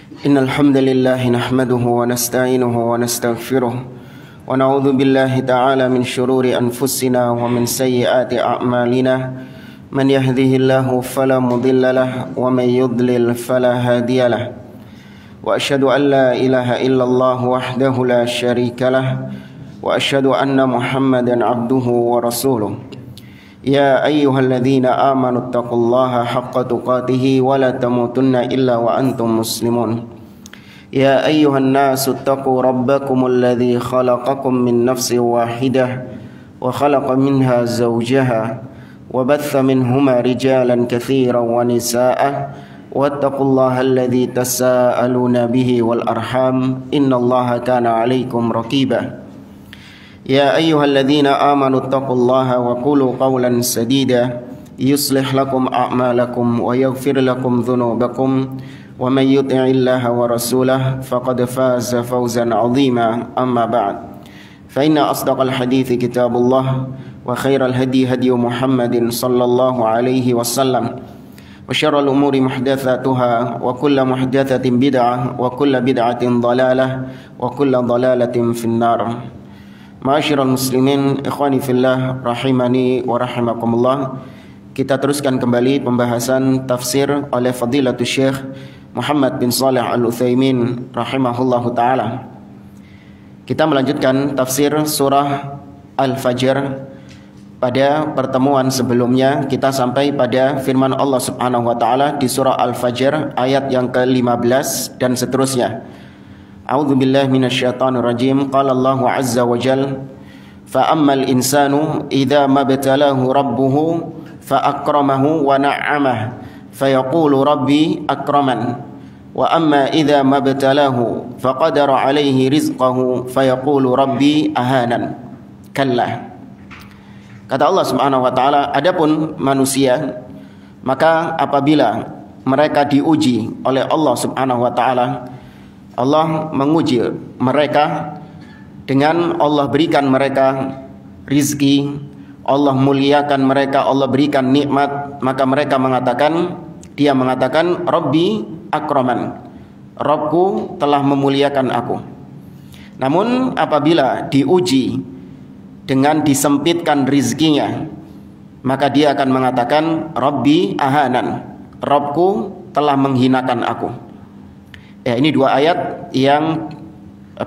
إن الحمد لله نحمده ونستعينه ونستغفره ونعوذ بالله تعالى من شرور أنفسنا ومن سيئات أعمالنا من يهده الله فلا مضل له ومن يضلل فلا هادي له وأشهد أن لا إله إلا الله وحده لا شريك له وأشهد أن محمدا عبده ورسوله يا أيها الذين آمنوا اتقوا الله حق تقاته ولا تموتن إلا وأنتم مسلمون يا أيها الناس اتقوا ربكم الذي خلقكم من نفس واحدة وخلق منها زوجها وبث منهما رجالا كثيرا ونساء واتقوا الله الذي تساءلون به والأرحام إن الله كان عليكم رقيبا يا أيها الذين آمنوا اتقوا الله وقولوا قولا سديدا يصلح لكم أعمالكم ويغفر لكم ذنوبكم ومن يطع الله ورسوله فقد فاز فوزا عظيما أما بعد فإن أصدق الحديث كتاب الله وخير الهدي هدي محمد صلى الله عليه وسلم وشر الأمور محدثاتها وكل محدثة بدعة وكل بدعة ضلالة وكل ضلالة في النار. Ma'asyiral muslimin, ikhwani fillah, rahimani wa rahimakumullah. Kita teruskan kembali pembahasan tafsir oleh Fadilatul Syekh Muhammad bin Shalih Al-Utsaimin rahimahullahu taala. Kita melanjutkan tafsir surah Al-Fajr. Pada pertemuan sebelumnya kita sampai pada firman Allah Subhanahu wa taala di surah Al-Fajr ayat yang ke-15 dan seterusnya. A'udzu billahi minasyaitonir rajim. Qala Allahu 'azza wa jalla fa ammal insanu idza mabtalahu rabbuhu fa akramahu wa na'amahu fayaqulu rabbi akraman wa amma idza mabtalahu faqadara 'alaihi rizqahu fayaqulu rabbi ahanan. Kalla. Kata Allah Subhanahu wa taala, adapun manusia maka apabila mereka diuji oleh Allah Subhanahu wa taala, Allah menguji mereka dengan Allah berikan mereka rizki, Allah muliakan mereka, Allah berikan nikmat, maka mereka mengatakan, dia mengatakan Rabbi akraman, Rabbku telah memuliakan aku. Namun apabila diuji dengan disempitkan rizkinya, maka dia akan mengatakan Rabbi ahanan, Rabbku telah menghinakan aku. Ya, ini dua ayat yang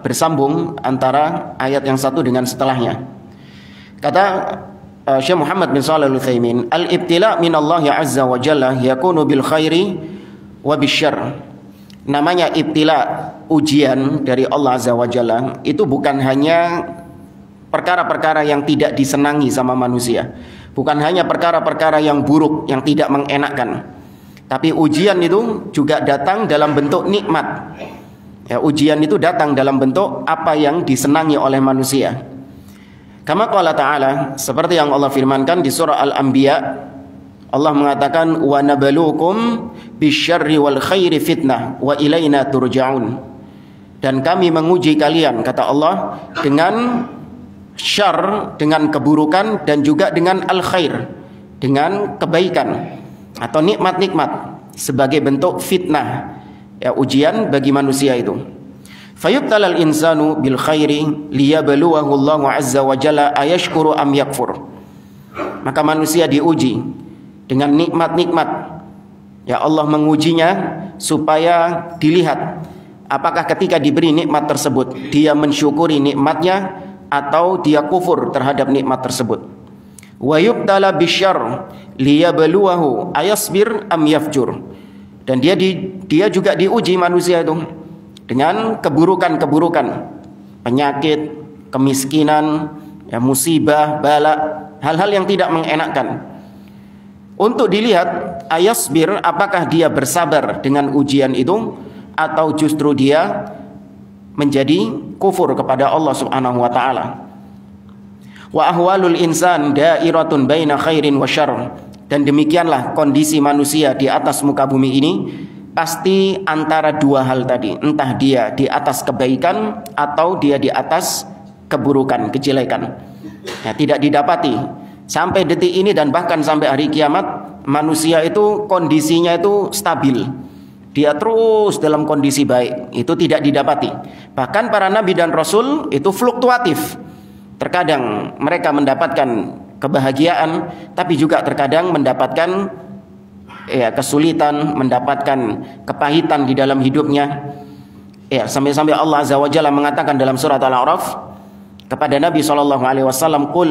bersambung antara ayat yang satu dengan setelahnya. Kata Syekh Muhammad bin Shalih Al-Utsaimin, al-ibtila min Allah azza wa jalla yakunu bil khairi wa bisyarr. Namanya ibtila, ujian dari Allah azza wa jalla, itu bukan hanya perkara-perkara yang tidak disenangi sama manusia, bukan hanya perkara-perkara yang buruk, yang tidak mengenakkan. Tapi ujian itu juga datang dalam bentuk nikmat. Ya, ujian itu datang dalam bentuk apa yang disenangi oleh manusia. Kama qala ta'ala, seperti yang Allah firmankan di surah Al-Anbiya, Allah mengatakan wa nabluukum bisyarri wal khairi fitnah wa ilaina turja'un. Dan kami menguji kalian, kata Allah, dengan syarr, dengan keburukan, dan juga dengan al-khair, dengan kebaikan atau nikmat-nikmat sebagai bentuk fitnah, ya, ujian bagi manusia itu. Fayubtalal insanu bil khairi liyabluwahu Allahu azza wa jalla ayashkuru am yakfur. Maka manusia diuji dengan nikmat-nikmat. Ya, Allah mengujinya supaya dilihat apakah ketika diberi nikmat tersebut dia mensyukuri nikmatnya atau dia kufur terhadap nikmat tersebut. Wa yubtala bisyarr liyabluwahu ayasbir am yafjur. Dan dia juga diuji manusia itu dengan keburukan-keburukan, penyakit, kemiskinan, ya, musibah, bala, hal-hal yang tidak mengenakkan. Untuk dilihat ayasbir, apakah dia bersabar dengan ujian itu atau justru dia menjadi kufur kepada Allah Subhanahu wa taala. Wa ahwalul insan dairatun baina khairin wa syarr. Dan demikianlah kondisi manusia di atas muka bumi ini, pasti antara dua hal tadi, entah dia di atas kebaikan atau dia di atas keburukan, kejelekan. Ya, tidak didapati sampai detik ini dan bahkan sampai hari kiamat, manusia itu kondisinya itu stabil, dia terus dalam kondisi baik, itu tidak didapati. Bahkan para nabi dan rasul itu fluktuatif. Terkadang mereka mendapatkan kebahagiaan, tapi juga terkadang mendapatkan kesulitan, mendapatkan kepahitan di dalam hidupnya. Sampai-sampai Allah Azza wa Jalla mengatakan dalam surat Al-A'raf kepada Nabi SAW, "Qul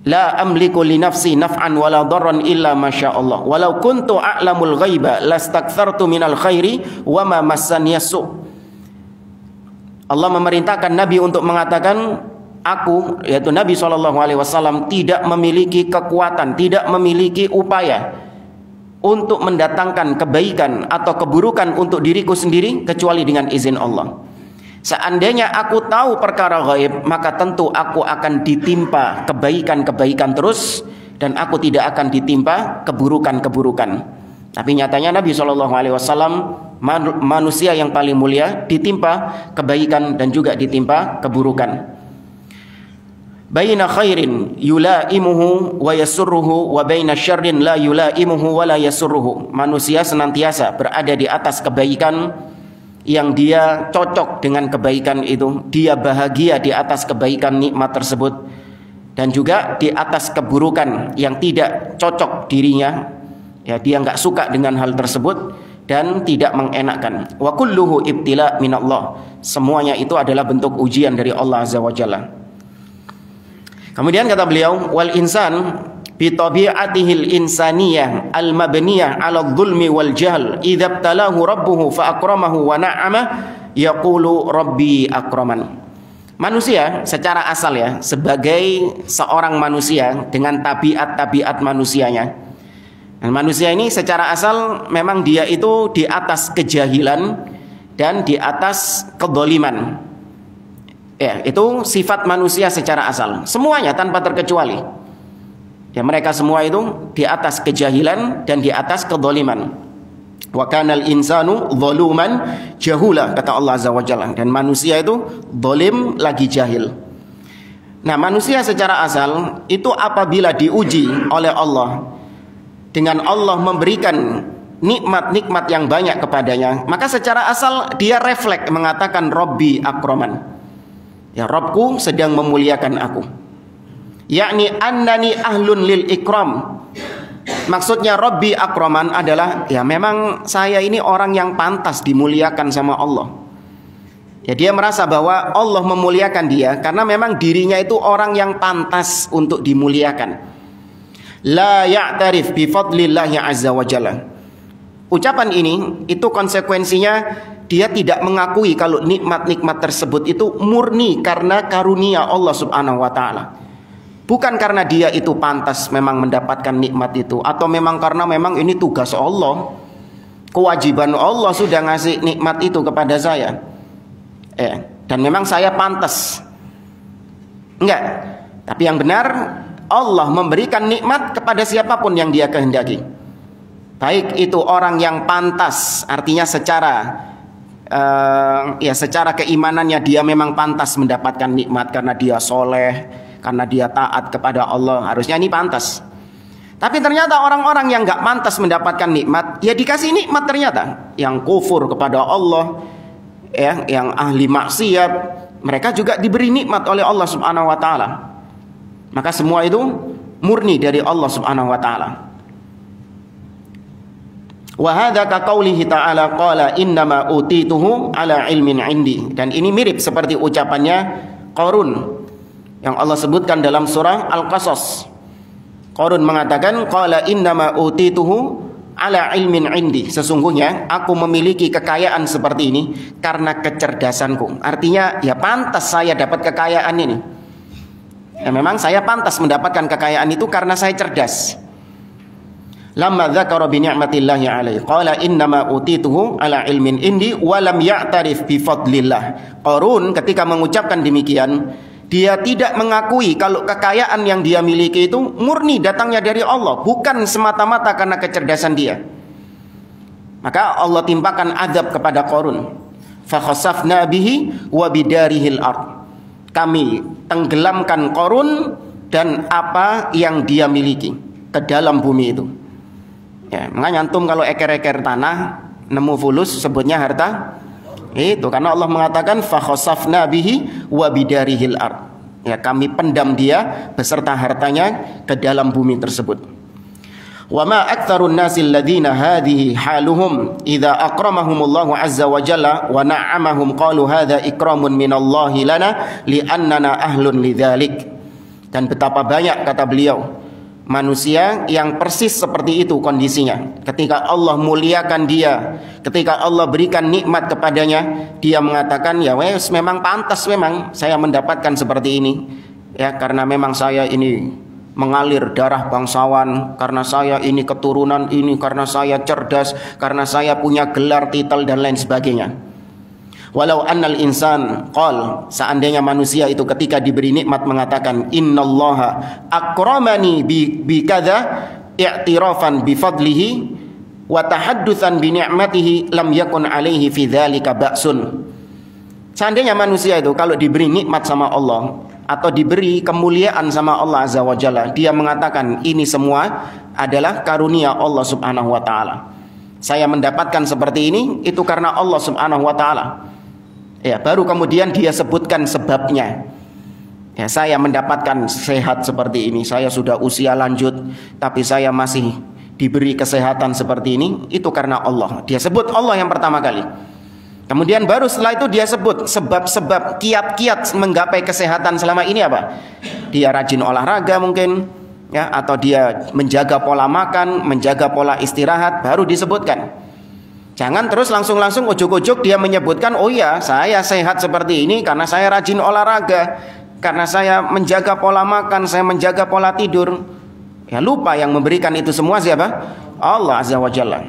la amliku li nafsi naf'an wala darran illa masya Allah. Walau kuntu a'lamul ghaiba lastakthartu minal khairi wa ma massaniya su'." Allah memerintahkan Nabi untuk mengatakan, aku, yaitu Nabi SAW, tidak memiliki kekuatan, tidak memiliki upaya untuk mendatangkan kebaikan atau keburukan untuk diriku sendiri kecuali dengan izin Allah. Seandainya aku tahu perkara gaib, maka tentu aku akan ditimpa kebaikan-kebaikan terus, dan aku tidak akan ditimpa keburukan-keburukan. Tapi nyatanya Nabi SAW manusia yang paling mulia, ditimpa kebaikan dan juga ditimpa keburukan. Baina khairin yulaimuhu wa yasurruhu wa baina syarrin la yulaimuhu wa la yasurruhu. Manusia senantiasa berada di atas kebaikan yang dia cocok dengan kebaikan itu, dia bahagia di atas kebaikan nikmat tersebut, dan juga di atas keburukan yang tidak cocok dirinya, dia nggak suka dengan hal tersebut dan tidak mengenakkan. Wa kulluhu ibtila minallah. Semuanya itu adalah bentuk ujian dari Allah Azza wa Jalla. Kemudian kata beliau, wal insan bi tabi'atihil insaniyah al mabniyah 'ala adh-dhulmi wal jahl idza ibtalahu rabbuhu fa akramahu wa na'ama yaqulu rabbi akraman. Manusia secara asal sebagai seorang manusia dengan tabiat-tabiat manusianya. Dan manusia ini secara asal memang dia itu di atas kejahilan dan di atas kedzaliman. Itu sifat manusia secara asal. Semuanya tanpa terkecuali. Mereka semua itu di atas kejahilan dan di atas kedzaliman. Wa kanal insanu zaluman jahula, kata Allah Azza wa Jalla. Dan manusia itu zalim lagi jahil. Nah, manusia secara asal itu apabila diuji oleh Allah, dengan Allah memberikan nikmat-nikmat yang banyak kepadanya, maka secara asal dia refleks mengatakan Rabbi akraman. Rabbku sedang memuliakan aku. Yakni annani ahlun lil ikram. Maksudnya Rabbi akraman adalah memang saya ini orang yang pantas dimuliakan sama Allah. Dia merasa bahwa Allah memuliakan dia karena memang dirinya itu orang yang pantas untuk dimuliakan. La ya'tarif bi fadlillahi azza wa jalla. Ucapan ini itu konsekuensinya dia tidak mengakui kalau nikmat-nikmat tersebut itu murni karena karunia Allah Subhanahu wa taala. Bukan karena dia itu pantas memang mendapatkan nikmat itu, atau memang karena memang ini tugas Allah. Kewajiban Allah sudah ngasih nikmat itu kepada saya. Dan memang saya pantas. Enggak. Tapi yang benar, Allah memberikan nikmat kepada siapapun yang dia kehendaki. Baik itu orang yang pantas, artinya secara keimanannya dia memang pantas mendapatkan nikmat karena dia soleh, karena dia taat kepada Allah, harusnya ini pantas. Tapi ternyata orang-orang yang nggak pantas mendapatkan nikmat, dikasih nikmat ternyata, yang kufur kepada Allah, yang ahli maksiat, mereka juga diberi nikmat oleh Allah Subhanahu wa taala. Maka semua itu murni dari Allah Subhanahu wa taala. Wa hadza ka qaulihi ta'ala qala innama utituhu ala ilmin indi. Dan ini mirip seperti ucapannya Qarun yang Allah sebutkan dalam surah Al-Qasas. Qarun mengatakan qala innama utituhu ala ilmin indi. Sesungguhnya aku memiliki kekayaan seperti ini karena kecerdasanku. Artinya pantas saya dapat kekayaan ini. Memang saya pantas mendapatkan kekayaan itu karena saya cerdas. Lamma dzakara bi ni'matillahi alaihi qala innama utituhu ala ilmin indi wa lam ya'tarif bi fadlillah. Qarun ketika mengucapkan demikian, dia tidak mengakui kalau kekayaan yang dia miliki itu murni datangnya dari Allah, bukan semata-mata karena kecerdasan dia. Maka Allah timpakan azab kepada Qarun. Fa khasafna bihi wa bidarihil ard. Kami tenggelamkan Qarun dan apa yang dia miliki ke dalam bumi itu. Ya, makanya antum kalau eker-eker tanah nemu fulus sebutnya harta itu, karena Allah mengatakan fa khasafna bihi wa bidarihil ard. Ya, kami pendam dia beserta hartanya ke dalam bumi tersebut. Wa ma aktsarun nasi alladziina hadhihi haluhum idza akramahumullahu azza wa jalla wa na'amahum qalu hadza ikramun minallahi lana li'annana ahlun lidzalik. Dan betapa banyak, kata beliau, manusia yang persis seperti itu kondisinya. Ketika Allah muliakan dia, ketika Allah berikan nikmat kepadanya, dia mengatakan, ya wes memang pantas memang saya mendapatkan seperti ini. Ya, karena memang saya ini mengalir darah bangsawan, karena saya ini keturunan ini, karena saya cerdas, karena saya punya gelar, titel dan lain sebagainya. Walau annal insan qal, seandainya manusia itu ketika diberi nikmat mengatakan innallaha akramani bi kadza i'tirafan bi fadlihi wa tahaddutsan bi ni'matihi lam yakun alaihi fi dzalika ba'sun. Seandainya manusia itu kalau diberi nikmat sama Allah atau diberi kemuliaan sama Allah azza wa jalla, dia mengatakan ini semua adalah karunia Allah subhanahu wa ta'ala. Saya mendapatkan seperti ini itu karena Allah subhanahu wa ta'ala. Ya, baru kemudian dia sebutkan sebabnya. Ya, saya mendapatkan sehat seperti ini, saya sudah usia lanjut tapi saya masih diberi kesehatan seperti ini, itu karena Allah. Dia sebut Allah yang pertama kali. Kemudian baru setelah itu dia sebut sebab-sebab, kiat-kiat menggapai kesehatan selama ini apa? Dia rajin olahraga mungkin, ya, atau dia menjaga pola makan, menjaga pola istirahat, baru disebutkan. Jangan terus langsung ujuk-ujuk dia menyebutkan, oh ya saya sehat seperti ini karena saya rajin olahraga, karena saya menjaga pola makan, saya menjaga pola tidur. Ya, lupa yang memberikan itu semua siapa? Allah azza wa jalla.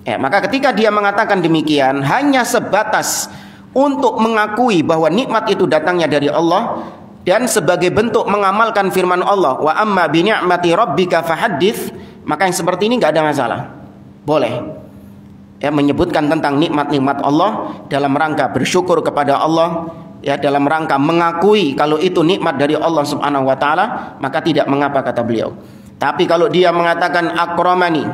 Ya, maka ketika dia mengatakan demikian hanya sebatas untuk mengakui bahwa nikmat itu datangnya dari Allah dan sebagai bentuk mengamalkan firman Allah, wa amma bi ni'mati rabbika fahaddits, maka yang seperti ini enggak ada masalah. Boleh. Ya, menyebutkan tentang nikmat-nikmat Allah dalam rangka bersyukur kepada Allah, ya, dalam rangka mengakui kalau itu nikmat dari Allah Subhanahu wa taala, maka tidak mengapa, kata beliau. Tapi kalau dia mengatakan akramani,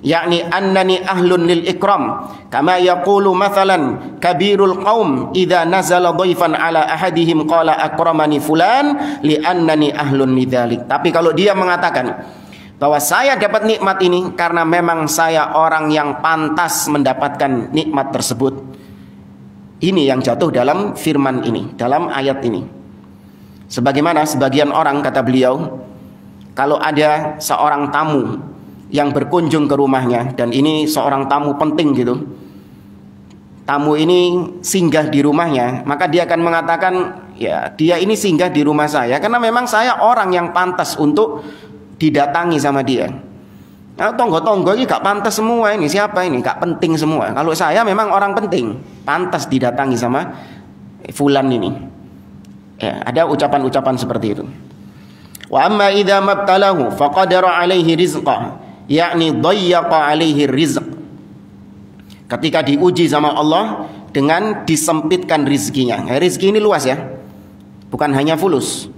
yakni annani ahlun lil ikram, kama yaqulu mathalan kabirul qaum idza nazala dhaifan ala ahadihim qala akramani fulan li annani ahlun lidzalik. Tapi kalau dia mengatakan bahwa saya dapat nikmat ini karena memang saya orang yang pantas mendapatkan nikmat tersebut, ini yang jatuh dalam firman ini, dalam ayat ini. Sebagaimana sebagian orang, kata beliau, kalau ada seorang tamu yang berkunjung ke rumahnya, dan ini seorang tamu penting gitu, tamu ini singgah di rumahnya, maka dia akan mengatakan, ya dia ini singgah di rumah saya karena memang saya orang yang pantas untuk didatangi sama dia. Nah, tonggo-tonggo ini gak pantas semua, ini siapa ini, gak penting semua. Kalau saya memang orang penting, pantas didatangi sama fulan ini. Ya, ada ucapan-ucapan seperti itu. Wa amma idza mabtalahu faqadara alaihi rizqah, yakni dayyaqa alaihi rizq. Ketika diuji sama Allah dengan disempitkan rizkinya. Ya, rizki ini luas ya, bukan hanya fulus.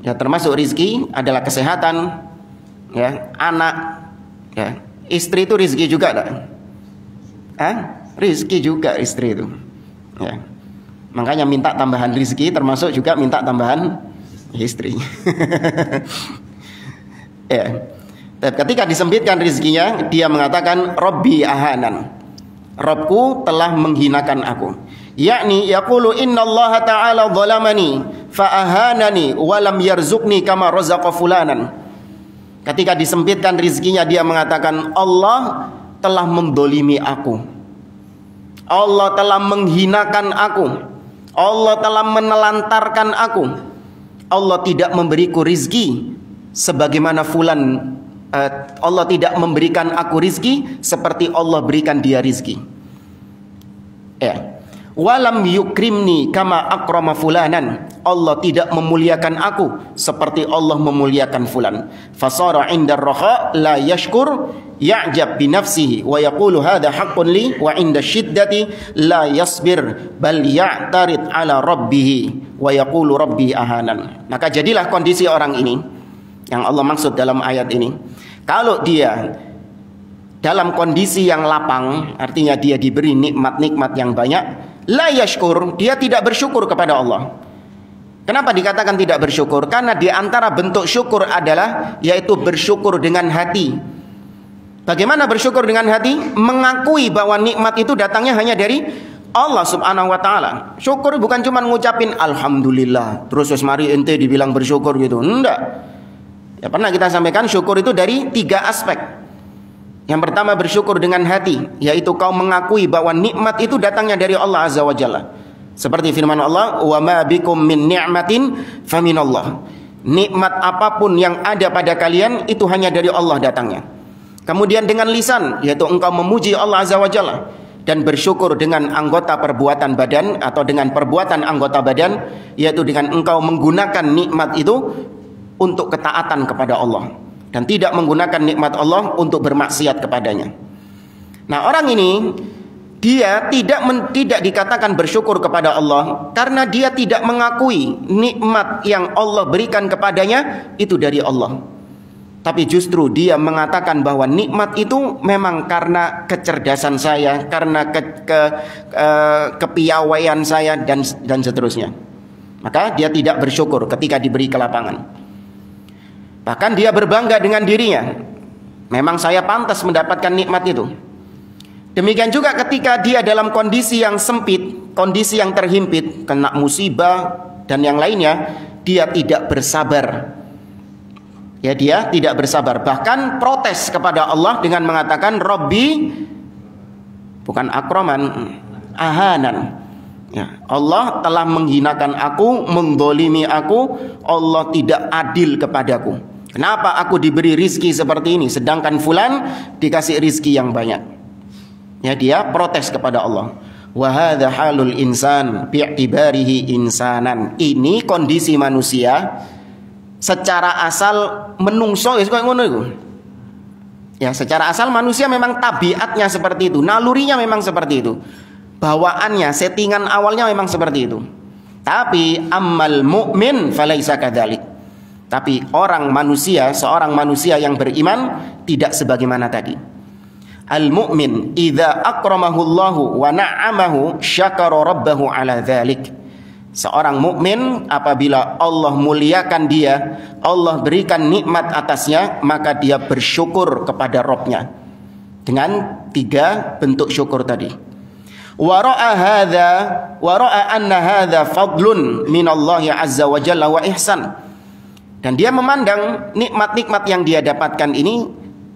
Ya, termasuk rizki adalah kesehatan, ya, anak, ya, istri itu rizki juga, tak? Rizki juga istri itu. Ya. Makanya minta tambahan rizki termasuk juga minta tambahan istri. Ya. Ketika disempitkan rizkinya, dia mengatakan Rabbi ahanan, Robku telah menghinakan aku. Yakni yaqulu innallaha ta'ala zalamani fa ahanani wa lam yarzuqni kama razaqa fulanan. Ketika disempitkan rizkinya, dia mengatakan Allah telah mendolimi aku, Allah telah menghinakan aku, Allah telah menelantarkan aku, Allah tidak memberiku rizki sebagaimana fulan, Allah tidak memberikan aku rizki seperti Allah berikan dia rizki. Ya. Walam yukrimni kama akrama fulanan, Allah tidak memuliakan aku seperti Allah memuliakan fulan. Fasara indar raha la yashkur ya'jab bi nafsihi wa yaqulu hadha haqqun li, wa inda syiddati la yasbir bal ya'tarid ala rabbih wa yaqulu rabbi ahanan. Maka jadilah kondisi orang ini yang Allah maksud dalam ayat ini. Kalau dia dalam kondisi yang lapang, artinya dia diberi nikmat-nikmat yang banyak, la yashkur, dia tidak bersyukur kepada Allah. Kenapa dikatakan tidak bersyukur? Karena di antara bentuk syukur adalah yaitu bersyukur dengan hati. Bagaimana bersyukur dengan hati? Mengakui bahwa nikmat itu datangnya hanya dari Allah subhanahu wa ta'ala. Syukur bukan cuma ngucapin alhamdulillah terus mari ente dibilang bersyukur gitu. Enggak. Ya pernah kita sampaikan syukur itu dari 3 aspek. Yang pertama bersyukur dengan hati, yaitu kau mengakui bahwa nikmat itu datangnya dari Allah azza wa jalla. Seperti firman Allah, wa ma bikum min ni'matin faminallah. Nikmat apapun yang ada pada kalian itu hanya dari Allah datangnya. Kemudian dengan lisan, yaitu engkau memuji Allah azza wa jalla, dan bersyukur dengan anggota perbuatan badan atau dengan perbuatan anggota badan, yaitu dengan engkau menggunakan nikmat itu untuk ketaatan kepada Allah dan tidak menggunakan nikmat Allah untuk bermaksiat kepadanya. Nah, orang ini dia tidak dikatakan bersyukur kepada Allah karena dia tidak mengakui nikmat yang Allah berikan kepadanya itu dari Allah. Tapi justru dia mengatakan bahwa nikmat itu memang karena kecerdasan saya, karena kepiawaian saya dan seterusnya. Maka dia tidak bersyukur ketika diberi kelapangan. Bahkan dia berbangga dengan dirinya. Memang saya pantas mendapatkan nikmat itu. Demikian juga ketika dia dalam kondisi yang sempit, kondisi yang terhimpit, kena musibah dan yang lainnya, dia tidak bersabar. Ya, dia tidak bersabar. Bahkan protes kepada Allah dengan mengatakan Rabbi, bukan akroman, ahanan. Ya, Allah telah menghinakan aku, mendolimi aku. Allah tidak adil kepadaku. Kenapa aku diberi rizki seperti ini, sedangkan fulan dikasih rizki yang banyak? Ya, dia protes kepada Allah. Wa hadza halul insan bi'tibarihi insanan. Ini kondisi manusia secara asal menungso ya koyo ngono iku. Ya, secara asal manusia memang tabiatnya seperti itu, nalurinya memang seperti itu. Bawaannya, settingan awalnya memang seperti itu. Tapi ammal mu'min falaisa kadzalik. Tapi orang manusia, seorang manusia yang beriman tidak sebagaimana tadi. Al-mu'min idza akramahu Allahu wa na'amahu syakara rabbahu ala dzalik. Seorang mukmin apabila Allah muliakan dia, Allah berikan nikmat atasnya, maka dia bersyukur kepada Rabb-nya. Dengan 3 bentuk syukur tadi. Wa ra'a anna hadza fadlun minallahi azza wa jalla wa ihsan. Dan dia memandang nikmat-nikmat yang dia dapatkan ini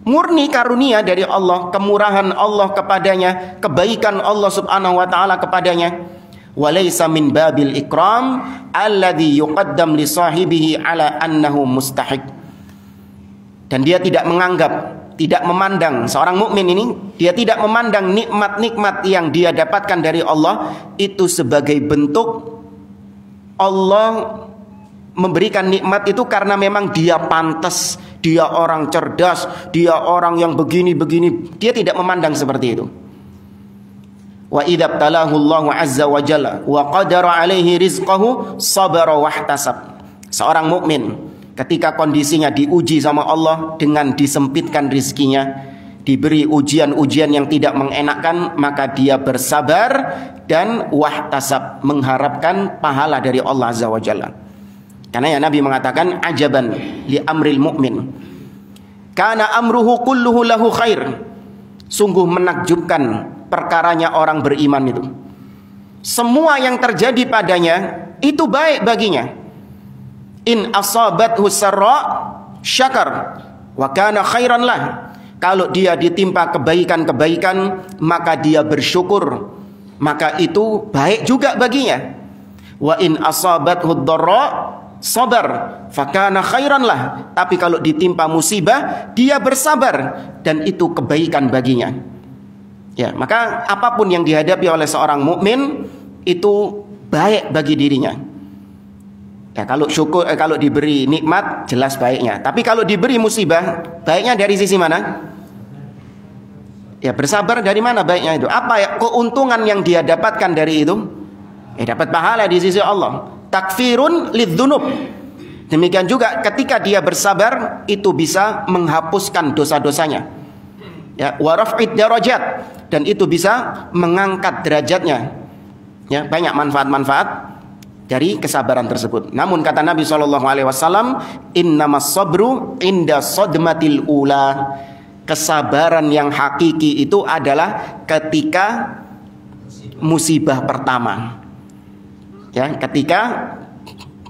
murni karunia dari Allah, kemurahan Allah kepadanya, kebaikan Allah subhanahu wa ta'ala kepadanya. Walaysa min babil ikram alladhi yuqaddam li sahibihi ala annahu mustahiq. Dan dia tidak menganggap, tidak memandang, seorang mukmin ini dia tidak memandang nikmat-nikmat yang dia dapatkan dari Allah itu sebagai bentuk Allah memberikan nikmat itu karena memang dia pantas, dia orang cerdas, dia orang yang begini-begini. Dia tidak memandang seperti itu. Wa idza btalahu Allahu azza wa jalla wa qadara alaihi rizqahu sabara wahtasab. Seorang mukmin ketika kondisinya diuji sama Allah dengan disempitkan rizkinya, diberi ujian-ujian yang tidak mengenakkan, maka dia bersabar dan wahtasab, mengharapkan pahala dari Allah azza wa jalla. Karena ya Nabi mengatakan ajaban li amril mu'min kana amruhu kulluhu lahu khair. Sungguh menakjubkan perkaranya orang beriman itu. Semua yang terjadi padanya itu baik baginya. In asabathu sarra syakar wa kana khairan lah. Kalau dia ditimpa kebaikan-kebaikan maka dia bersyukur, maka itu baik juga baginya. Wa in asabathu dharra sabar fakana khairan lah. Tapi kalau ditimpa musibah dia bersabar dan itu kebaikan baginya. Ya, maka apapun yang dihadapi oleh seorang mukmin itu baik bagi dirinya. Ya, kalau syukur kalau diberi nikmat jelas baiknya. Tapi kalau diberi musibah, baiknya dari sisi mana? Ya, bersabar dari mana baiknya itu? Apa ya keuntungan yang dia dapatkan dari itu? Dapat pahala di sisi Allah. Takfirun lidzunub. Demikian juga ketika dia bersabar itu bisa menghapuskan dosa-dosanya. Ya, wa raf'id darajat, dan itu bisa mengangkat derajatnya. Ya, banyak manfaat-manfaat dari kesabaran tersebut. Namun kata Nabi SAW, innamas sabru inda sodmatil ula. Kesabaran yang hakiki itu adalah ketika musibah pertama. Ya, ketika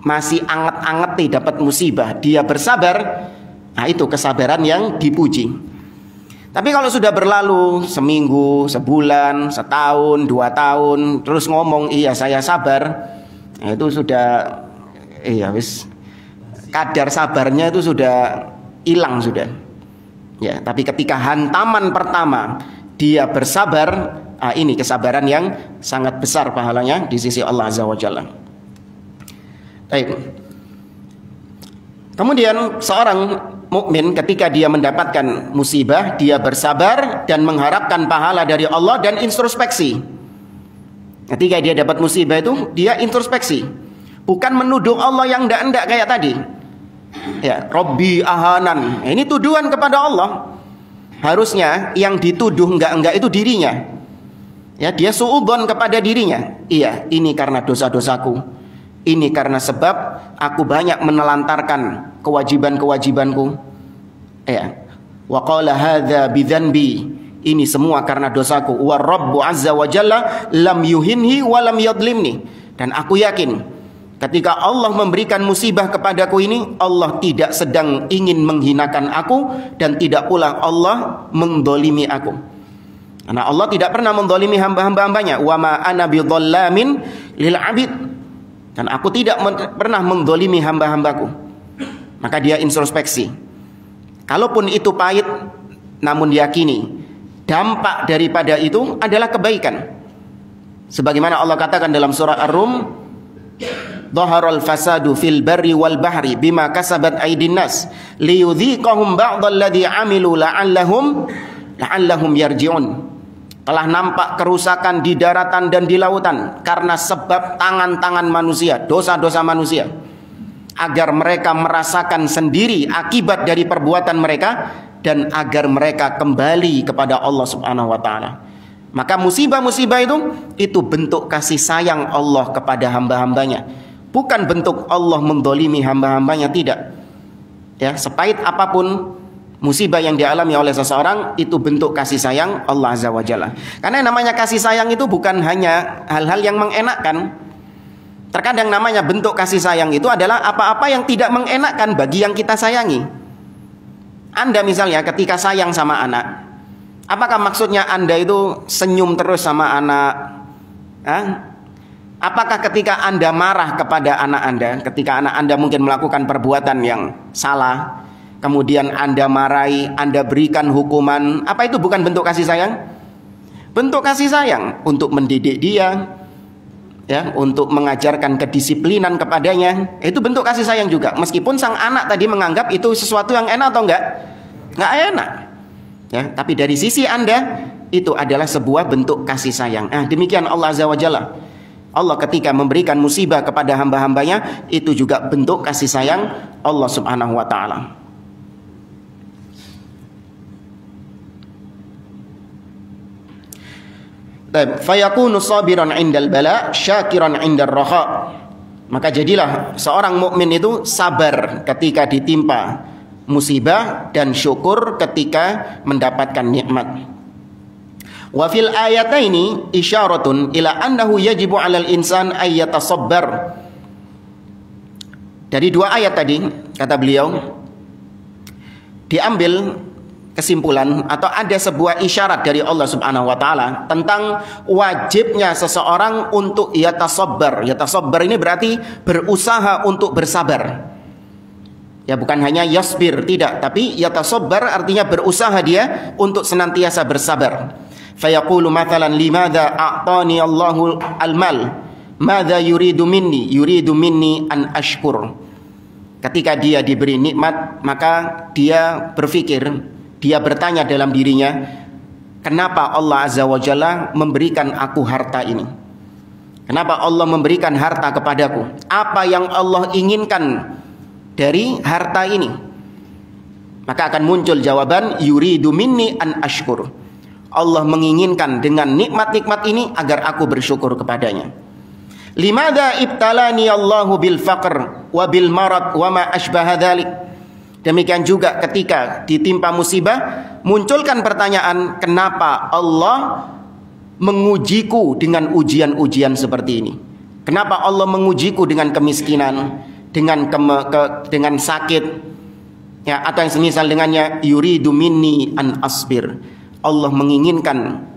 masih anget-anget dapat musibah, dia bersabar. Nah, itu kesabaran yang dipuji. Tapi kalau sudah berlalu seminggu, sebulan, setahun, 2 tahun, terus ngomong iya saya sabar, nah, itu sudah kadar sabarnya itu sudah hilang sudah. Ya, tapi ketika hantaman pertama dia bersabar, ini kesabaran yang sangat besar pahalanya di sisi Allah Azza wa Jalla. Baik. Kemudian seorang mukmin ketika dia mendapatkan musibah, dia bersabar dan mengharapkan pahala dari Allah dan introspeksi. Ketika dia dapat musibah itu, dia introspeksi. Bukan menuduh Allah yang enggak kayak tadi. Ya, Robbi ahanan. Ini tuduhan kepada Allah. Harusnya yang dituduh enggak itu dirinya. Ya, dia suudzon kepada dirinya. Iya, ini karena dosa-dosaku. Ini karena sebab aku banyak menelantarkan kewajiban-kewajibanku. Ya. Wa qala hadza bidzanbi. Ini semua karena dosaku. Wa rabbu azza wa jalla lam yuhinhi wa lam yadlimni. Dan aku yakin ketika Allah memberikan musibah kepadaku ini, Allah tidak sedang ingin menghinakan aku, dan tidak pula Allah mendolimi aku. Karena Allah tidak pernah mendolimi hamba-hambanya. Wa ma ana bidzallamin lil abid. Dan aku tidak pernah mendolimi hamba-hambaku. Maka dia introspeksi. Kalaupun itu pahit, namun yakini dampak daripada itu adalah kebaikan. Sebagaimana Allah katakan dalam surah Ar-Rum, dhaharal fasadu fil barri wal bahri bima kasabat aydin nas liyudhiqahum ba'dalladzi amilu la'allahum yarji'un. Telah nampak kerusakan di daratan dan di lautan karena sebab tangan-tangan manusia, dosa-dosa manusia, agar mereka merasakan sendiri akibat dari perbuatan mereka dan agar mereka kembali kepada Allah Subhanahu wa taala. Maka musibah-musibah itu bentuk kasih sayang Allah kepada hamba-hambanya. Bukan bentuk Allah mendolimi hamba-hambanya, tidak. Ya, sepahit apapun musibah yang dialami oleh seseorang, itu bentuk kasih sayang Allah Azza wa Jalla. Karena namanya kasih sayang itu bukan hanya hal-hal yang mengenakkan. Terkadang namanya bentuk kasih sayang itu adalah apa-apa yang tidak mengenakkan bagi yang kita sayangi. Anda misalnya ketika sayang sama anak, apakah maksudnya Anda itu senyum terus sama anak? Apakah ketika Anda marah kepada anak Anda, ketika anak Anda mungkin melakukan perbuatan yang salah, kemudian Anda marahi, Anda berikan hukuman, apa itu bukan bentuk kasih sayang? Bentuk kasih sayang untuk mendidik dia, ya, untuk mengajarkan kedisiplinan kepadanya, itu bentuk kasih sayang juga. Meskipun sang anak tadi menganggap itu sesuatu yang enak atau enggak enak, ya, tapi dari sisi Anda itu adalah sebuah bentuk kasih sayang. Demikian Allah Azza wa Jalla. Allah ketika memberikan musibah kepada hamba-hambanya, itu juga bentuk kasih sayang Allah Subhanahu wa ta'ala. Fayakunu sabiran indal bala, syakiran indar raha. Maka jadilah seorang mukmin itu sabar ketika ditimpa musibah dan syukur ketika mendapatkan nikmat. Wa fil ayataini isyaratun ila annahu yajibu 'alal insan ay yatasabbar. Dari dua ayat tadi kata beliau diambil kesimpulan atau ada sebuah isyarat dari Allah Subhanahu wa taala tentang wajibnya seseorang untuk yatasabbar. Yatasabbar ini berarti berusaha untuk bersabar. Ya, bukan hanya yasbir, tidak, tapi yatasabbar artinya berusaha dia untuk senantiasa bersabar. Fayaqulu mathalan limadza a'tani Allahu al-mal madza yuridu minni an ashkur. Ketika dia diberi nikmat, maka dia berpikir, dia bertanya dalam dirinya, kenapa Allah Azza wa Jalla memberikan aku harta ini? Kenapa Allah memberikan harta kepadaku? Apa yang Allah inginkan dari harta ini? Maka akan muncul jawaban yuridu minni an ashkur. Allah menginginkan dengan nikmat-nikmat ini agar aku bersyukur kepadanya. Limadha ibtalani Allahu bil faqr wa bil marad wa ma ashbaha dzalik. Demikian juga ketika ditimpa musibah, munculkan pertanyaan, kenapa Allah mengujiku dengan ujian-ujian seperti ini? Kenapa Allah mengujiku dengan kemiskinan, dengan sakit, ya, atau yang semisal dengannya, yuridu minni an asbir. Allah menginginkan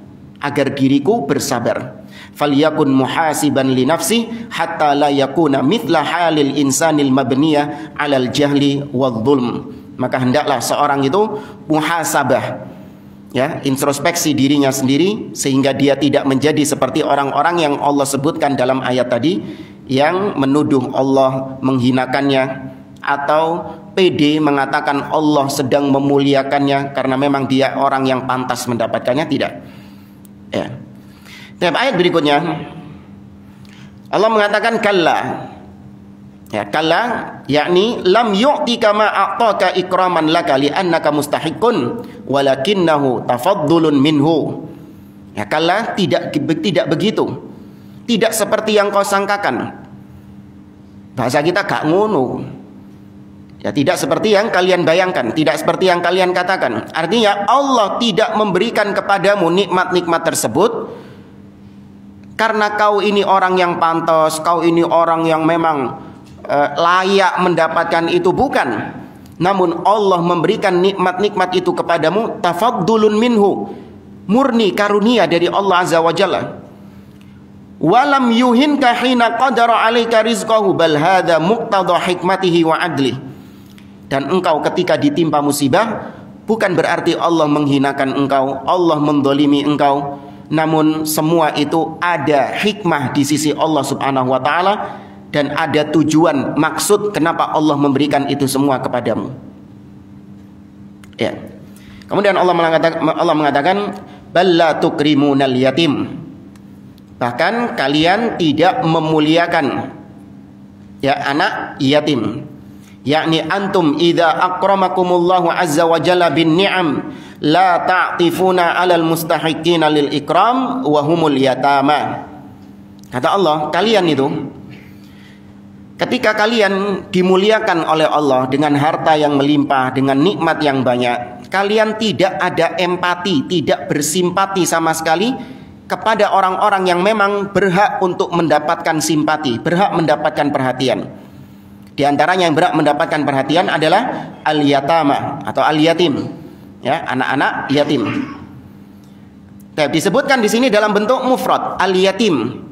agar diriku bersabar. Falyakun muhasiban li nafsi hatta la yakuna mithla halil insanil mabniyah 'alal jahli wadh-dhulm. Maka hendaklah seorang itu muhasabah, ya, introspeksi dirinya sendiri sehingga dia tidak menjadi seperti orang-orang yang Allah sebutkan dalam ayat tadi, yang menuduh Allah, menghinakannya, atau pede mengatakan Allah sedang memuliakannya karena memang dia orang yang pantas mendapatkannya. Tidak, ya. Dalam ayat berikutnya Allah mengatakan kalla, ya, kalla yakni lam yu'tika ma a'taka ikraman laka li annaka mustahiqun walakinnahu tafaddulun minhu. Ya, kalla, tidak begitu, tidak seperti yang kau sangkakan. Bahasa kita gak ngono. Ya, tidak seperti yang kalian bayangkan, tidak seperti yang kalian katakan. Artinya Allah tidak memberikan kepadamu nikmat-nikmat tersebut karena kau ini orang yang pantas, kau ini orang yang memang layak mendapatkan itu, bukan. Namun Allah memberikan nikmat-nikmat itu kepadamu tafaddulun minhu, murni karunia dari Allah Azza wa Jalla. Walam yuhinka hina qadara 'alaika rizqahu bal hadza muqtada hikmatihi wa adlihi. Dan engkau ketika ditimpa musibah, bukan berarti Allah menghinakan engkau, Allah mendolimi engkau. Namun semua itu ada hikmah di sisi Allah Subhanahu wa ta'ala, dan ada tujuan, maksud kenapa Allah memberikan itu semua kepadamu. Ya. Kemudian Allah mengatakan balla tukrimunal yatim. Bahkan kalian tidak memuliakan, ya, anak yatim. Yakni antum idza akramakumullahu azza wa jalla bin ni'am la ta'tifuna 'alal mustahiqina lil ikram wa humul yatama. Kata Allah, kalian itu ketika kalian dimuliakan oleh Allah dengan harta yang melimpah, dengan nikmat yang banyak, kalian tidak ada empati, tidak bersimpati sama sekali kepada orang-orang yang memang berhak untuk mendapatkan simpati, berhak mendapatkan perhatian. Di antaranya yang berhak mendapatkan perhatian adalah al-yatama atau al-yatim, ya, anak-anak yatim. Disebutkan di sini dalam bentuk mufrad, al-yatim.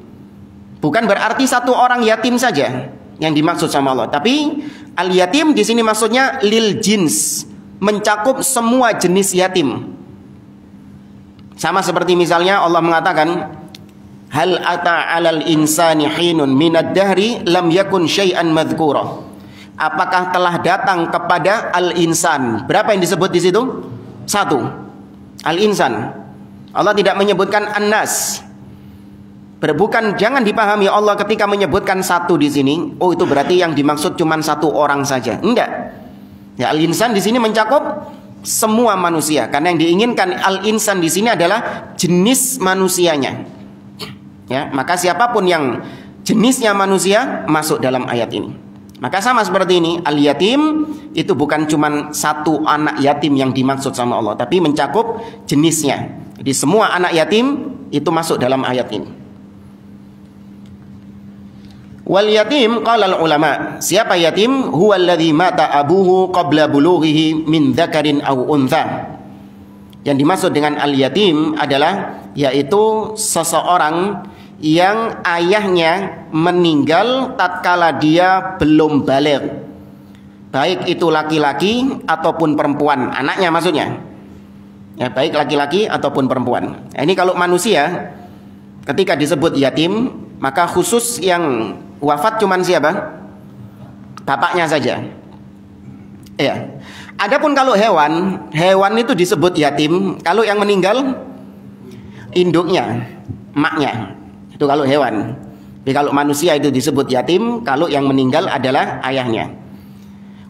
Bukan berarti satu orang yatim saja yang dimaksud sama Allah, tapi al-yatim di sini maksudnya lil jins, mencakup semua jenis yatim. Sama seperti misalnya Allah mengatakan hal ata 'alal insani hinun minad dahri lam yakun syai'an madhkura. Apakah telah datang kepada al-insan? Berapa yang disebut di situ? Satu. Al-insan. Allah tidak menyebutkan an-nas. Bukan, jangan dipahami Allah ketika menyebutkan satu di sini, oh itu berarti yang dimaksud cuma satu orang saja. Enggak. Ya, al-insan di sini mencakup semua manusia, karena yang diinginkan al-insan di sini adalah jenis manusianya. Ya, maka siapapun yang jenisnya manusia masuk dalam ayat ini. Maka sama seperti ini, al-yatim itu bukan cuma satu anak yatim yang dimaksud sama Allah, tapi mencakup jenisnya. Jadi semua anak yatim itu masuk dalam ayat ini. Wal yatim qala al ulama, siapa yatim? Huwa alladhi mata abuhu qabla bulughihi min dzakarin aw untha. Yang dimaksud dengan al yatim adalah yaitu seseorang yang ayahnya meninggal tatkala dia belum baligh, baik itu laki-laki ataupun perempuan, anaknya maksudnya, ya, baik laki-laki ataupun perempuan. Nah, ini kalau manusia ketika disebut yatim, maka khusus yang wafat cuman siapa? Bapaknya saja. Ya. Adapun kalau hewan itu disebut yatim kalau yang meninggal induknya, emaknya. Itu kalau hewan. Tapi kalau manusia itu disebut yatim kalau yang meninggal adalah ayahnya.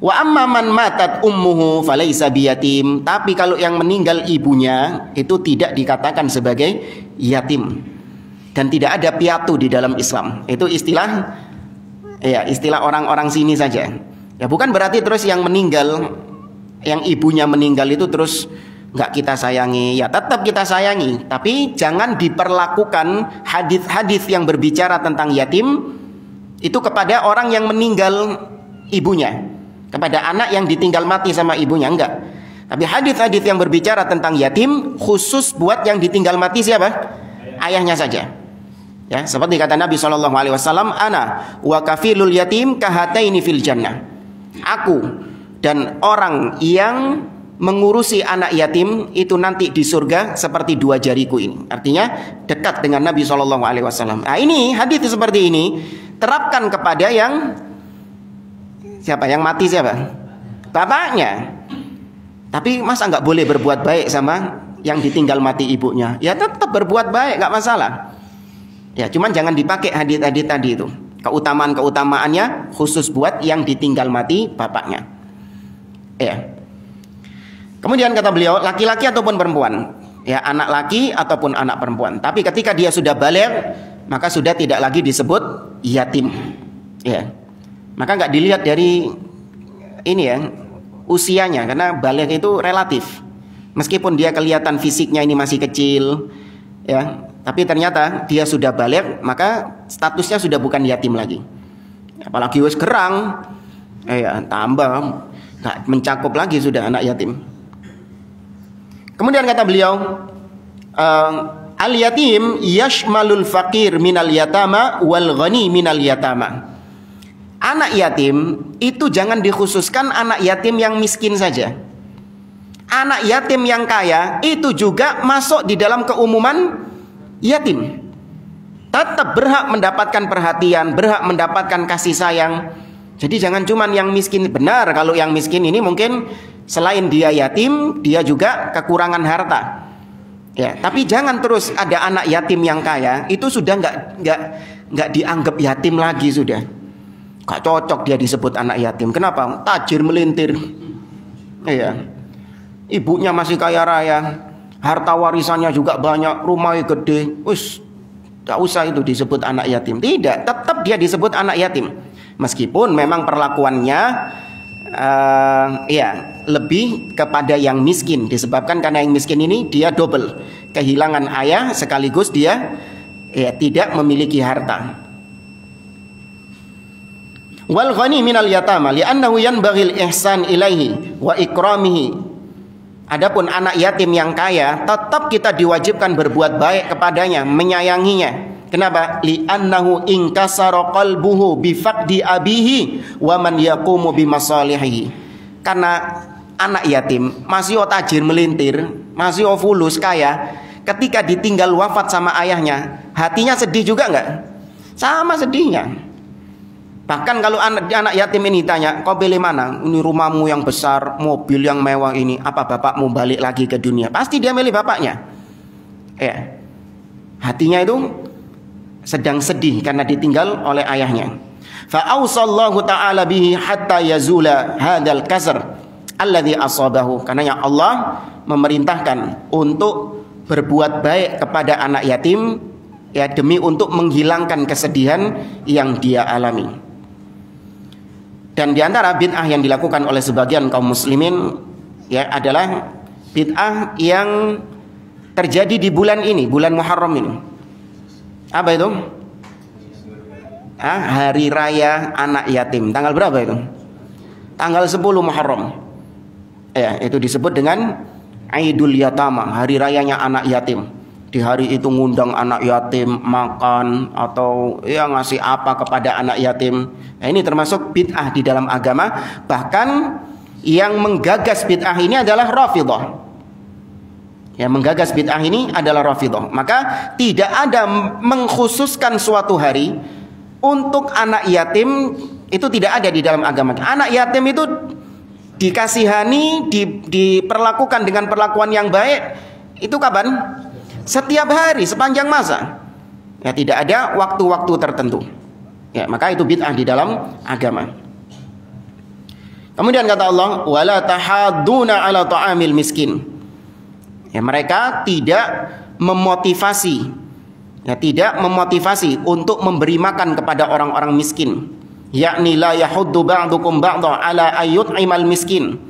Wa amma man matat ummuhu falaisa biyatim. Tapi kalau yang meninggal ibunya itu tidak dikatakan sebagai yatim. Dan tidak ada piatu di dalam Islam. Itu istilah orang-orang sini saja. Ya bukan berarti terus yang meninggal, yang ibunya meninggal itu terus nggak kita sayangi. Ya tetap kita sayangi, tapi jangan diperlakukan hadis-hadis yang berbicara tentang yatim itu kepada orang yang meninggal ibunya, kepada anak yang ditinggal mati sama ibunya, enggak. Tapi hadis-hadis yang berbicara tentang yatim khusus buat yang ditinggal mati siapa? Ayahnya saja. Ya, seperti kata Nabi SAW, ana wa kafilul yatim kahataini fil jannah. Aku dan orang yang mengurusi anak yatim itu nanti di surga seperti dua jariku ini. Artinya dekat dengan Nabi SAW. Nah ini hadis seperti ini terapkan kepada yang siapa? Yang mati siapa? Bapaknya. Tapi masa nggak boleh berbuat baik sama yang ditinggal mati ibunya? Ya tetap berbuat baik, nggak masalah. Ya, cuman jangan dipakai hadis-hadis tadi itu. Keutamaan-keutamaannya khusus buat yang ditinggal mati bapaknya. Ya. Kemudian kata beliau, laki-laki ataupun perempuan, ya anak laki ataupun anak perempuan. Tapi ketika dia sudah balik, maka sudah tidak lagi disebut yatim. Ya. Maka nggak dilihat dari ini ya, usianya, karena balik itu relatif. Meskipun dia kelihatan fisiknya ini masih kecil, ya. Tapi ternyata dia sudah balik, maka statusnya sudah bukan yatim lagi. Apalagi wis gerang, ya tambah nggak mencakup lagi sudah anak yatim. Kemudian kata beliau, al yatim yashmalul fakir minal yatama wal ghani minal yatama. Anak yatim itu jangan dikhususkan anak yatim yang miskin saja. Anak yatim yang kaya itu juga masuk di dalam keumuman yatim. Tetap berhak mendapatkan perhatian, berhak mendapatkan kasih sayang. Jadi jangan cuma yang miskin. Benar kalau yang miskin ini mungkin selain dia yatim, dia juga kekurangan harta. Ya, tapi jangan terus ada anak yatim yang kaya, itu sudah nggak dianggap yatim lagi sudah. Gak cocok dia disebut anak yatim. Kenapa? Tajir melintir. Iya. Ibunya masih kaya raya, harta warisannya juga banyak, rumahnya gede. Gak usah itu disebut anak yatim. Tidak, tetap dia disebut anak yatim. Meskipun memang perlakuannya lebih kepada yang miskin. Disebabkan karena yang miskin ini dia double, kehilangan ayah sekaligus dia tidak memiliki harta. Wal ghani minal yatama li'annahu yanbaghil ihsan ilaihi wa ikramihi. Adapun anak yatim yang kaya, tetap kita diwajibkan berbuat baik kepadanya, menyayanginya. Kenapa? Li'annahu inkasara qalbuhu bifaqdi abihi wa man yaqumu bimasalihi. Karena anak yatim masih tajir melintir, masih fulus kaya, ketika ditinggal wafat sama ayahnya, hatinya sedih juga enggak? Sama sedihnya. Bahkan kalau anak yatim ini tanya, kau pilih mana? Ini rumahmu yang besar, mobil yang mewah ini, apa bapakmu balik lagi ke dunia? Pasti dia milih bapaknya. Ya, hatinya itu sedang sedih karena ditinggal oleh ayahnya. Fa'ausallahu ta'ala bihi hatta yazula hadzal kasr alladhi asabahu. Karena Allah memerintahkan untuk berbuat baik kepada anak yatim, ya demi untuk menghilangkan kesedihan yang dia alami. Dan diantara bid'ah yang dilakukan oleh sebagian kaum muslimin ya adalah bid'ah yang terjadi di bulan ini, bulan Muharram ini. Apa itu? Hari raya anak yatim. Tanggal berapa itu? Tanggal 10 Muharram. Ya, itu disebut dengan Aidul Yatama, hari rayanya anak yatim. Di hari itu ngundang anak yatim makan atau ya ngasih apa kepada anak yatim. Nah, ini termasuk bid'ah di dalam agama. Bahkan yang menggagas bid'ah ini adalah Rafidhah. Yang menggagas bid'ah ini adalah Rafidhah. Maka tidak ada mengkhususkan suatu hari untuk anak yatim, itu tidak ada di dalam agama. Anak yatim itu dikasihani, diperlakukan dengan perlakuan yang baik. Itu kapan? Setiap hari, sepanjang masa. Ya, tidak ada waktu-waktu tertentu. Ya, maka itu bid'ah di dalam agama. Kemudian kata Allah, wala tahadduna ala ta'amil miskin. Ya, mereka tidak memotivasi, untuk memberi makan kepada orang-orang miskin. Yakni la yahuddu ba'dukum ba'dha ala ayyut'imal miskin.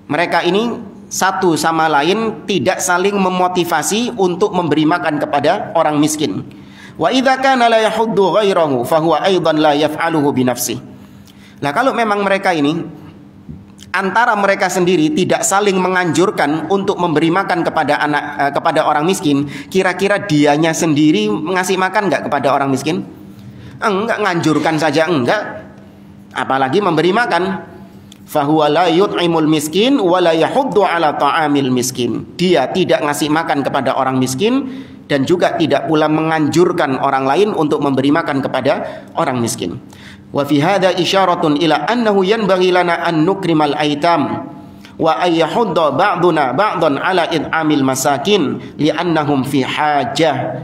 Mereka ini satu sama lain tidak saling memotivasi untuk memberi makan kepada orang miskin. Wa idza kana la yahuddu ghairahu fa huwa aidan la yaf'aluhu bi nafsihi. Nah, kalau memang mereka ini antara mereka sendiri tidak saling menganjurkan untuk memberi makan kepada orang miskin, kira-kira dianya sendiri ngasih makan enggak kepada orang miskin? Enggak, nganjurkan saja enggak, apalagi memberi makan. Fahuwa la yut'imul miskin wa la yahuddu ala ta'amil miskin. Dia tidak ngasih makan kepada orang miskin dan juga tidak pula menganjurkan orang lain untuk memberi makan kepada orang miskin. Wa fi hadha isyaratun ila annahu yanbaghi lana an nukrimal aitam wa ay yahudda ba'duna ba'dan ala id'amil masakin li'annahum fi hajah.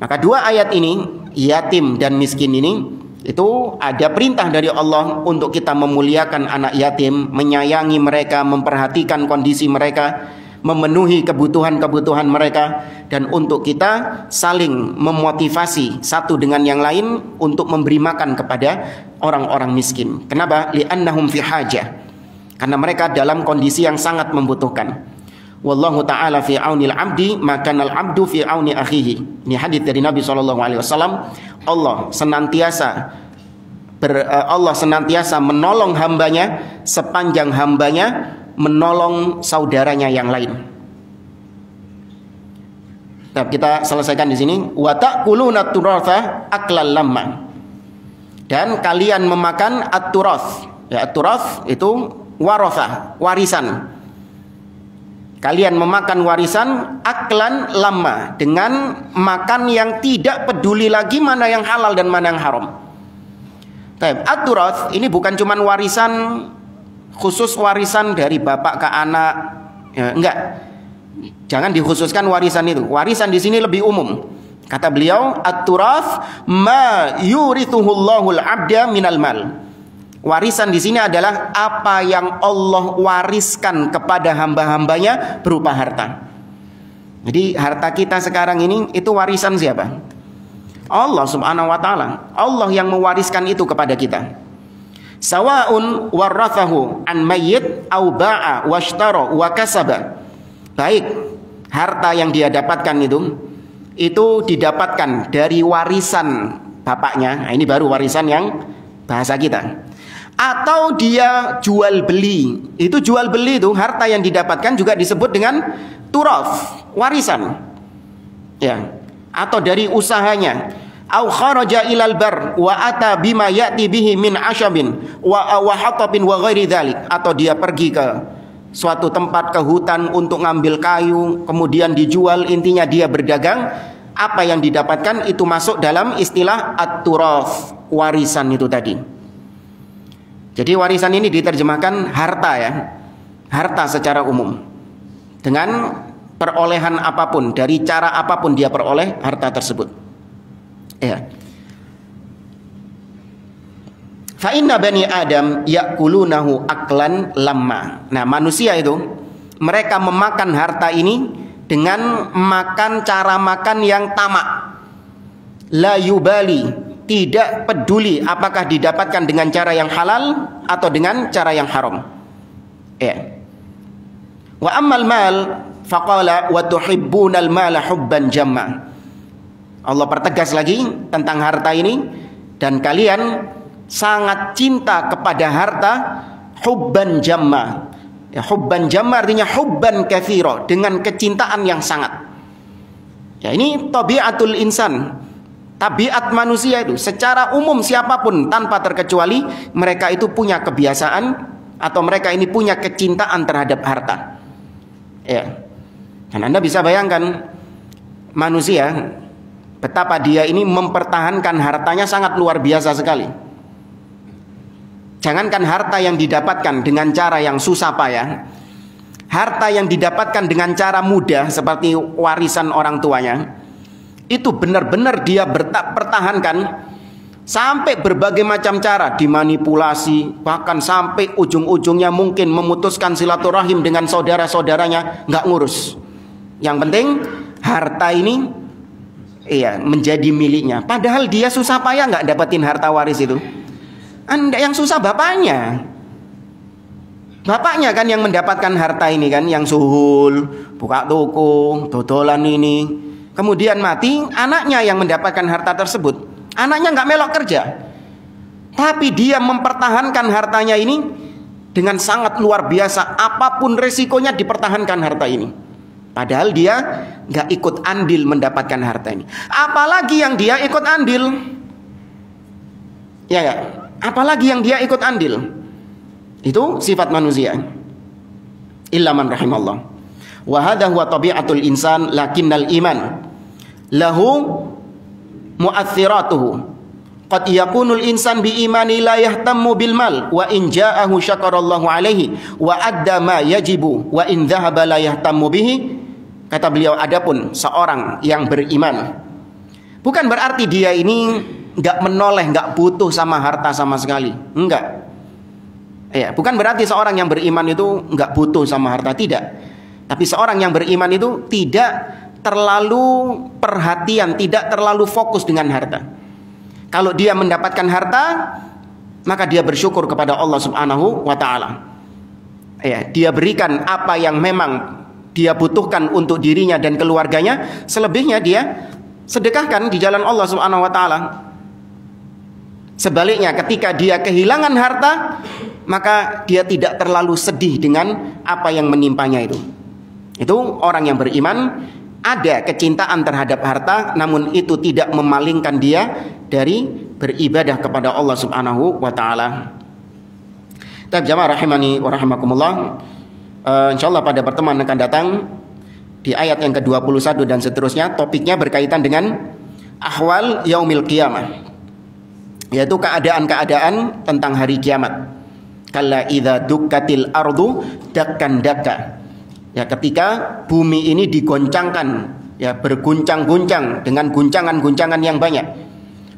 Maka dua ayat ini, yatim dan miskin ini, itu ada perintah dari Allah untuk kita memuliakan anak yatim, menyayangi mereka, memperhatikan kondisi mereka, memenuhi kebutuhan-kebutuhan mereka, dan untuk kita saling memotivasi satu dengan yang lain untuk memberi makan kepada orang-orang miskin. Kenapa? Li'annahum fi hajah. Karena mereka dalam kondisi yang sangat membutuhkan. Wallahu ta'ala fi aunil abdi makanal abdu fi auni akhihi. Ini hadis dari Nabi SAW. Allah senantiasa menolong hambanya sepanjang hambanya menolong saudaranya yang lain. Nah, kita selesaikan di sini. Wa ta'kuluna turatha aklal lamma. Dan kalian memakan at-turath. Ya, at-turath itu waratha, warisan. Kalian memakan warisan aklan lamma, dengan makan yang tidak peduli lagi mana yang halal dan mana yang haram. At-turath ini bukan cuma warisan khusus, warisan dari bapak ke anak, ya, enggak. Jangan dikhususkan warisan itu. Warisan di sini lebih umum. Kata beliau, at-turath ma yurithuhullahul abda minal mal. Warisan di sini adalah apa yang Allah wariskan kepada hamba-hambanya berupa harta. Jadi harta kita sekarang ini itu warisan siapa? Allah Subhanahu wa taala. Allah yang mewariskan itu kepada kita. Sawa'un warathahu an mayyit au ba'a washtara wa kasaba. Baik harta yang dia dapatkan itu didapatkan dari warisan bapaknya. Nah, ini baru warisan yang bahasa kita. Atau dia jual beli. Itu jual beli itu harta yang didapatkan juga disebut dengan turath, warisan. Ya. Atau dari usahanya. Au kharaja ilal bar wa ata bima ya'ti bihi min ashabin wa hatabin wa ghairi dzalik. Atau dia pergi ke suatu tempat, ke hutan untuk ngambil kayu, kemudian dijual, intinya dia berdagang. Apa yang didapatkan itu masuk dalam istilah at-turath, warisan itu tadi. Jadi warisan ini diterjemahkan harta, ya, harta secara umum. Dengan perolehan apapun, dari cara apapun dia peroleh harta tersebut. Ya. Fa inna bani Adam ya'kulunahu aklan lamma. Nah, manusia itu mereka memakan harta ini dengan makan cara makan yang tamak. La yubali, tidak peduli apakah didapatkan dengan cara yang halal atau dengan cara yang haram. Ya. Wa ammal mal faqala wa tuhibbunal mala hubban jamma. Allah pertegas lagi tentang harta ini, dan kalian sangat cinta kepada harta hubban jamma. Ya, hubban jamma artinya hubban katsira, dengan kecintaan yang sangat. Ya, ini tabiatul insan. Tabiat manusia itu secara umum, siapapun tanpa terkecuali, mereka itu punya kebiasaan atau mereka ini punya kecintaan terhadap harta. Ya. Dan Anda bisa bayangkan manusia betapa dia ini mempertahankan hartanya sangat luar biasa sekali. Jangankan harta yang didapatkan dengan cara yang susah payah, harta yang didapatkan dengan cara mudah seperti warisan orang tuanya, itu benar-benar dia pertahankan Sampai berbagai macam cara dimanipulasi, bahkan sampai ujung-ujungnya mungkin memutuskan silaturahim dengan saudara-saudaranya, nggak ngurus. Yang penting harta ini menjadi miliknya. Padahal dia susah payah nggak dapetin harta waris itu. Anda yang susah bapaknya. Bapaknya kan yang mendapatkan harta ini kan, yang suhul, buka toko, dodolan ini. Kemudian mati, anaknya yang mendapatkan harta tersebut. Anaknya nggak melok kerja, tapi dia mempertahankan hartanya ini dengan sangat luar biasa. Apapun resikonya dipertahankan harta ini. Padahal dia nggak ikut andil mendapatkan harta ini. Apalagi yang dia ikut andil, ya nggak? Apalagi yang dia ikut andil. Itu sifat manusia. Illa man rahimallah. Wa hadha huwa tabi'atul insan lakinnal iman lahu mu'athiratuhu. Qad yakunul insan bi imani la yahtammu bil mal wa in ja'ahu syakarallahu alaihi wa adda ma yajibu wa in dhahaba la yahtammu bihi. Kata beliau, adapun seorang yang beriman, bukan berarti dia ini enggak menoleh, enggak butuh sama harta sama sekali. Enggak. Ya, bukan berarti seorang yang beriman itu enggak butuh sama harta, tidak. Tapi seorang yang beriman itu tidak terlalu perhatian, tidak terlalu fokus dengan harta. Kalau dia mendapatkan harta, maka dia bersyukur kepada Allah Subhanahu wa taala. Ya, dia berikan apa yang memang dia butuhkan untuk dirinya dan keluarganya, selebihnya dia sedekahkan di jalan Allah Subhanahu wa taala. Sebaliknya, ketika dia kehilangan harta, maka dia tidak terlalu sedih dengan apa yang menimpanya itu. Itu orang yang beriman, ada kecintaan terhadap harta, namun itu tidak memalingkan dia dari beribadah kepada Allah Subhanahu wa taala. Jamaah rahimani wa rahimakumullah. Insyaallah pada pertemuan akan datang di ayat yang ke-21 dan seterusnya, topiknya berkaitan dengan ahwal yaumil qiyamah, yaitu keadaan-keadaan tentang hari kiamat. Kalla idza dukkatil ardu dakkan dakka. Ya, ketika bumi ini digoncangkan, ya, berguncang-guncang dengan guncangan-guncangan yang banyak.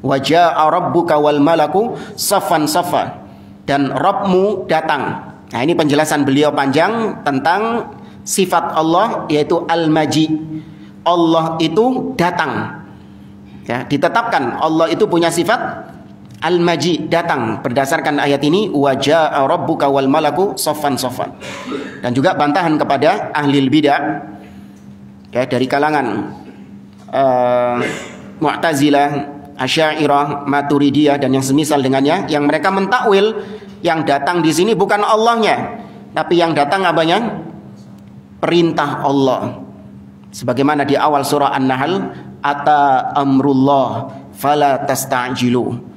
Wa jaa rabbuka wal malaku saffan saffa, dan Rabbmu datang. Nah, ini penjelasan beliau panjang tentang sifat Allah, yaitu al-maji. Allah itu datang. Ya, ditetapkan Allah itu punya sifat al-maji, datang, berdasarkan ayat ini, wa jaa rabbuka wal malaku saffan saffan. Dan juga bantahan kepada ahli bidah, ya, dari kalangan Mu'tazilah, Asy'ariyah, Maturidiyah dan yang semisal dengannya, yang mereka mentakwil yang datang di sini bukan Allahnya, tapi yang datang apanya? Perintah Allah. Sebagaimana di awal surah An-Nahl, ata amrullah fala tasta'jilu.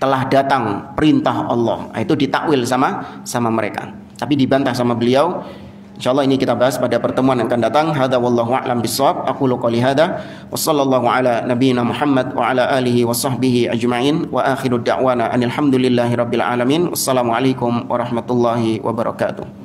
Telah datang perintah Allah. Nah, itu ditakwil sama mereka. Tapi dibantah sama beliau. Insyaallah ini kita bahas pada pertemuan yang akan datang. Hadza wallahu a'lam bissawab. Aqulu qouli hadza wa sallallahu ala nabiyyina Muhammad wa ala alihi wa sahbihi ajma'in wa akhiru da'wana anil hamdulillahi rabbil alamin. Wassalamualaikum warahmatullahi wabarakatuh.